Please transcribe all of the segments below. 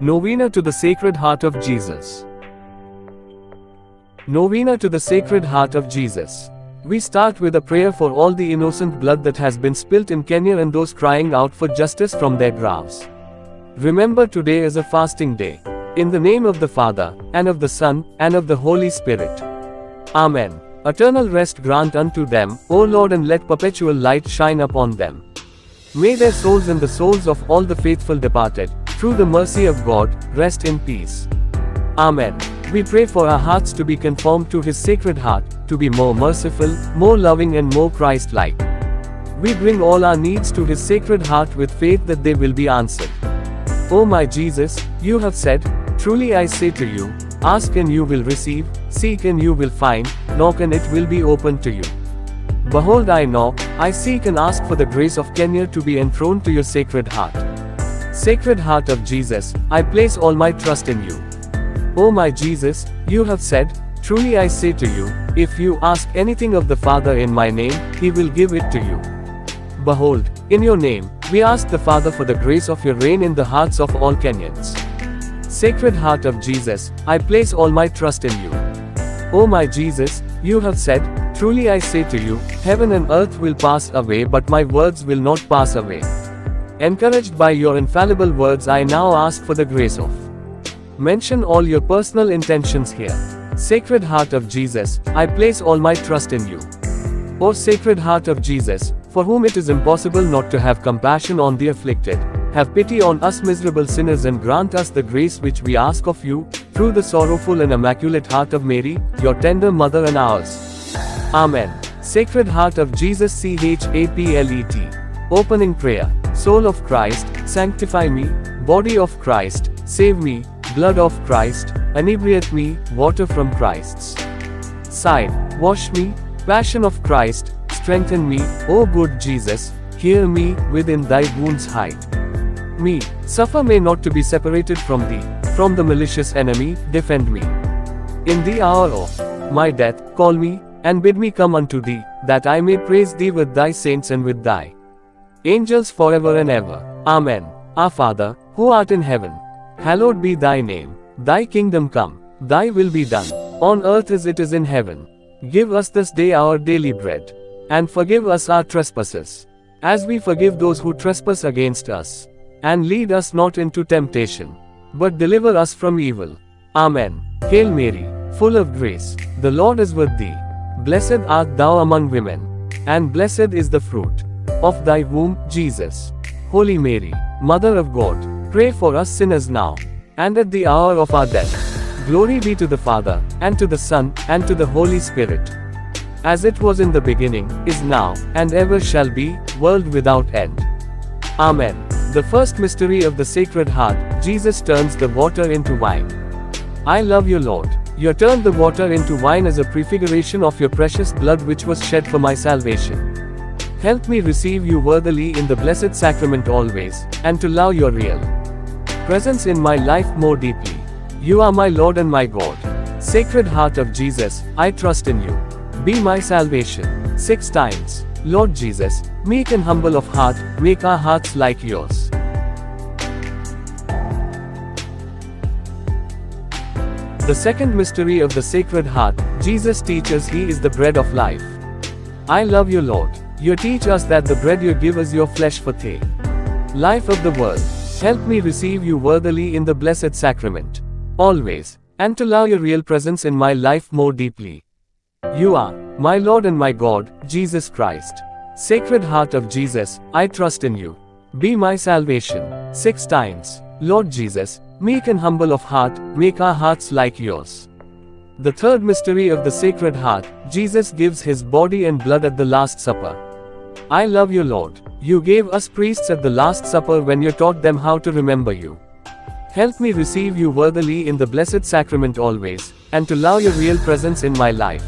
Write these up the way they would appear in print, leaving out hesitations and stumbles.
Novena to the Sacred Heart of Jesus. Novena to the Sacred Heart of Jesus. We start with a prayer for all the innocent blood that has been spilt in Kenya and those crying out for justice from their graves. Remember, today is a fasting day. In the name of the Father, and of the Son, and of the Holy Spirit. Amen. Eternal rest grant unto them, O Lord, and let perpetual light shine upon them. May their souls and the souls of all the faithful departed, through the mercy of God, rest in peace. Amen. We pray for our hearts to be conformed to His Sacred Heart, to be more merciful, more loving and more Christ-like. We bring all our needs to His Sacred Heart with faith that they will be answered. O my Jesus, you have said, truly I say to you, ask and you will receive, seek and you will find, knock and it will be opened to you. Behold, I knock, I seek and ask for the grace of Kenya to be enthroned to your Sacred Heart. Sacred Heart of Jesus, I place all my trust in you. O my Jesus, you have said, truly I say to you, if you ask anything of the Father in my name, He will give it to you. Behold, in your name, we ask the Father for the grace of your reign in the hearts of all Kenyans. Sacred Heart of Jesus, I place all my trust in you. O my Jesus, you have said, truly I say to you, heaven and earth will pass away but my words will not pass away. Encouraged by your infallible words, I now ask for the grace of. Mention all your personal intentions here. Sacred Heart of Jesus, I place all my trust in you. O Sacred Heart of Jesus, for whom it is impossible not to have compassion on the afflicted, have pity on us miserable sinners and grant us the grace which we ask of you, through the sorrowful and immaculate heart of Mary, your tender mother and ours. Amen. Sacred Heart of Jesus, CHAPLET. Opening prayer. Soul of Christ, sanctify me. Body of Christ, save me. Blood of Christ, inebriate me. Water from Christ's side, wash me. Passion of Christ, strengthen me. O good Jesus, hear me. Within thy wounds hide me. Suffer me not to be separated from thee. From the malicious enemy, defend me. In the hour of my death, call me, and bid me come unto thee, that I may praise thee with thy saints and with thy angels forever and ever. Amen. Our Father, who art in heaven, hallowed be thy name. Thy kingdom come, thy will be done, on earth as it is in heaven. Give us this day our daily bread. And forgive us our trespasses, as we forgive those who trespass against us. And lead us not into temptation, but deliver us from evil. Amen. Hail Mary, full of grace, the Lord is with thee. Blessed art thou among women, and blessed is the fruit of thy womb, Jesus. Holy Mary, Mother of God, pray for us sinners now, and at the hour of our death. Glory be to the Father, and to the Son, and to the Holy Spirit. As it was in the beginning, is now, and ever shall be, world without end. Amen. The first mystery of the Sacred Heart, Jesus turns the water into wine. I love you, Lord. You turned the water into wine as a prefiguration of your precious blood which was shed for my salvation. Help me receive you worthily in the Blessed Sacrament always, and to love your real presence in my life more deeply. You are my Lord and my God. Sacred Heart of Jesus, I trust in you. Be my salvation. 6 times. Lord Jesus, meek and humble of heart, make our hearts like yours. The second mystery of the Sacred Heart, Jesus teaches He is the bread of life. I love you, Lord. You teach us that the bread you give is your flesh for the life of the world. Help me receive you worthily in the Blessed Sacrament, always, and to allow your real presence in my life more deeply. You are my Lord and my God, Jesus Christ. Sacred Heart of Jesus, I trust in you. Be my salvation. 6 times. Lord Jesus, meek and humble of heart, make our hearts like yours. The third mystery of the Sacred Heart, Jesus gives His body and blood at the Last Supper. I love you, Lord. You gave us priests at the Last Supper when you taught them how to remember you. Help me receive you worthily in the Blessed Sacrament always, and to allow your real presence in my life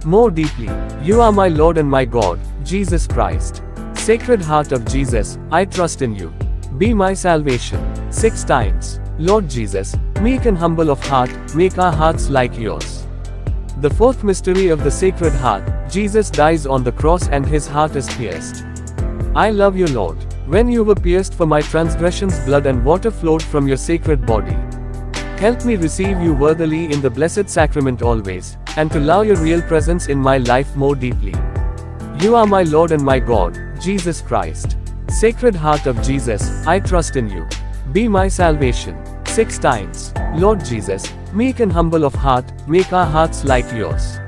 more deeply. You are my Lord and my God, Jesus Christ. Sacred Heart of Jesus, I trust in you. Be my salvation. 6 times. Lord Jesus, meek and humble of heart, make our hearts like yours. The fourth mystery of the Sacred Heart, Jesus dies on the cross and His heart is pierced. I love you, Lord. When you were pierced for my transgressions, blood and water flowed from your sacred body. Help me receive you worthily in the blessed sacrament always, and to love your real presence in my life more deeply. You are my Lord and my God, Jesus Christ. Sacred Heart of Jesus, I trust in you. Be my salvation. 6 times. Lord Jesus, meek and humble of heart, make our hearts like yours.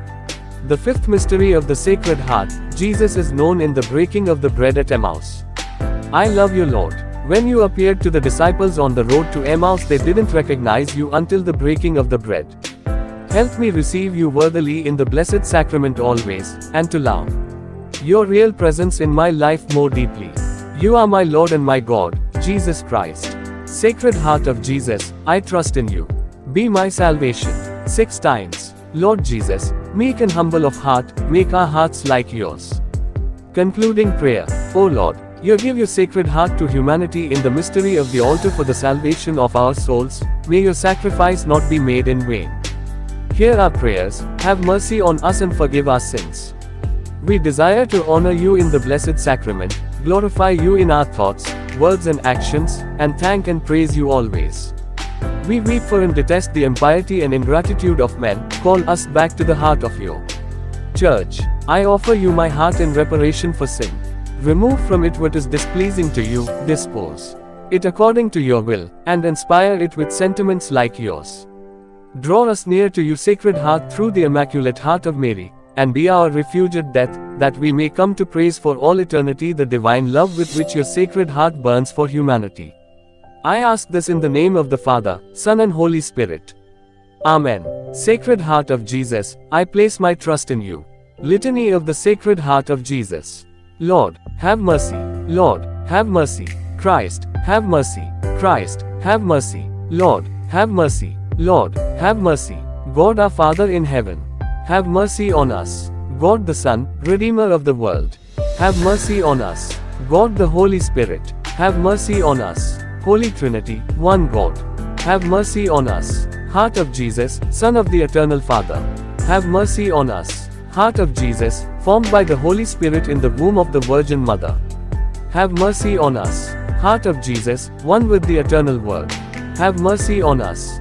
The fifth mystery of the Sacred Heart, Jesus is known in the breaking of the bread at Emmaus. I love you, Lord. When you appeared to the disciples on the road to Emmaus, they didn't recognize you until the breaking of the bread. Help me receive you worthily in the blessed sacrament always, and to love your real presence in my life more deeply. You are my Lord and my God, Jesus Christ. Sacred Heart of Jesus, I trust in you. Be my salvation. 6 times. Lord Jesus, meek and humble of heart, make our hearts like yours. Concluding prayer. O Lord, you give your Sacred Heart to humanity in the mystery of the altar for the salvation of our souls. May your sacrifice not be made in vain. Hear our prayers, have mercy on us and forgive our sins. We desire to honor you in the Blessed Sacrament, glorify you in our thoughts, words and actions, and thank and praise you always. We weep for and detest the impiety and ingratitude of men. Call us back to the heart of your Church. I offer you my heart in reparation for sin. Remove from it what is displeasing to you, dispose it according to your will, and inspire it with sentiments like yours. Draw us near to you, Sacred Heart, through the Immaculate Heart of Mary, and be our refuge at death, that we may come to praise for all eternity the divine love with which your Sacred Heart burns for humanity. I ask this in the name of the Father, Son and Holy Spirit. Amen. Sacred Heart of Jesus, I place my trust in you. Litany of the Sacred Heart of Jesus. Lord, have mercy. Lord, have mercy. Christ, have mercy. Christ, have mercy. Lord, have mercy. Lord, have mercy. God our Father in heaven, have mercy on us. God the Son, Redeemer of the world, have mercy on us. God the Holy Spirit, have mercy on us. Holy Trinity, one God, have mercy on us. Heart of Jesus, Son of the Eternal Father, have mercy on us. Heart of Jesus, formed by the Holy Spirit in the womb of the Virgin Mother, have mercy on us. Heart of Jesus, one with the Eternal Word, have mercy on us.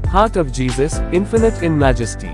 Heart of Jesus, infinite in majesty,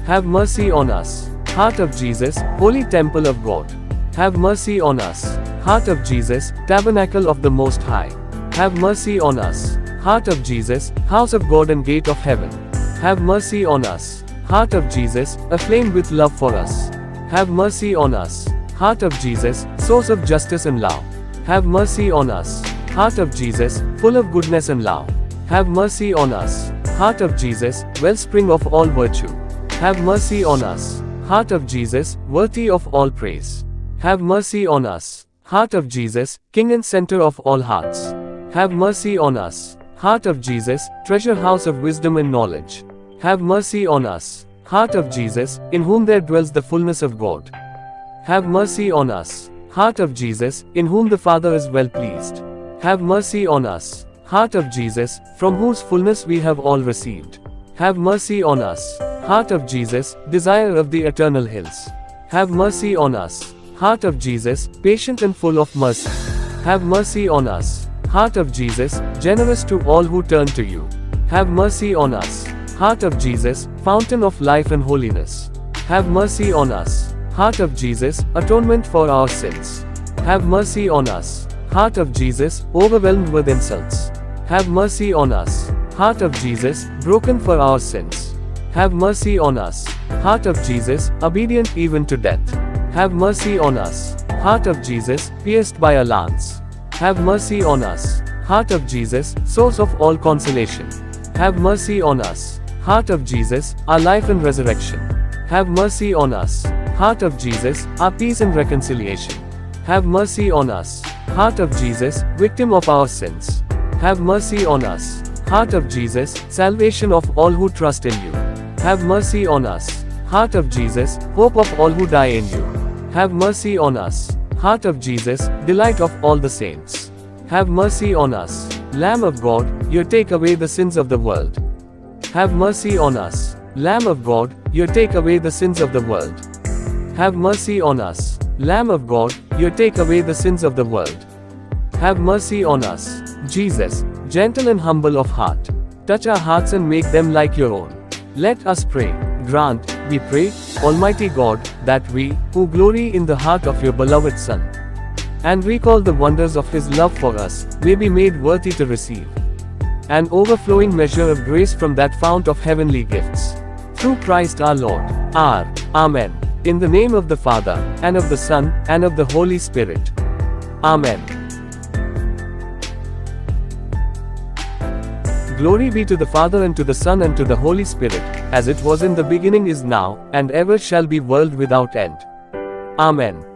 have mercy on us. Heart of Jesus, Holy Temple of God, have mercy on us. Heart of Jesus, Tabernacle of the Most High, have mercy on us. Heart of Jesus, House of God and Gate of Heaven, have mercy on us. Heart of Jesus, aflame with love for us, have mercy on us. Heart of Jesus, source of justice and love, have mercy on us. Heart of Jesus, full of goodness and love, have mercy on us. Heart of Jesus, wellspring of all virtue, have mercy on us. Heart of Jesus, worthy of all praise, have mercy on us. Heart of Jesus, King and center of all hearts, have mercy on us. Heart of Jesus, treasure house of wisdom and knowledge, have mercy on us. Heart of Jesus, in whom there dwells the fullness of God, have mercy on us. Heart of Jesus, in whom the Father is well pleased, have mercy on us. Heart of Jesus, from whose fullness we have all received, have mercy on us. Heart of Jesus, desire of the eternal hills, have mercy on us. Heart of Jesus, patient and full of mercy, have mercy on us. Heart of Jesus, generous to all who turn to you, have mercy on us. Heart of Jesus, fountain of life and holiness, have mercy on us. Heart of Jesus, atonement for our sins, have mercy on us. Heart of Jesus, overwhelmed with insults, have mercy on us. Heart of Jesus, broken for our sins, have mercy on us. Heart of Jesus, obedient even to death, have mercy on us. Heart of Jesus, pierced by a lance, have mercy on us. Heart of Jesus, source of all consolation, have mercy on us. Heart of Jesus, our life and resurrection, have mercy on us. Heart of Jesus, our peace and reconciliation, have mercy on us. Heart of Jesus, victim of our sins, have mercy on us. Heart of Jesus, salvation of all who trust in you, have mercy on us. Heart of Jesus, hope of all who die in you, have mercy on us. Heart of Jesus, delight of all the saints, have mercy on us. Lamb of God, you take away the sins of the world, have mercy on us. Lamb of God, you take away the sins of the world, have mercy on us. Lamb of God, you take away the sins of the world, have mercy on us. Jesus, gentle and humble of heart, touch our hearts and make them like your own. Let us pray. Grant, we pray, Almighty God, that we, who glory in the heart of your beloved Son, and recall the wonders of his love for us, may be made worthy to receive an overflowing measure of grace from that fount of heavenly gifts. Through Christ our Lord. Amen. In the name of the Father, and of the Son, and of the Holy Spirit. Amen. Glory be to the Father and to the Son and to the Holy Spirit, as it was in the beginning is now, and ever shall be, world without end. Amen.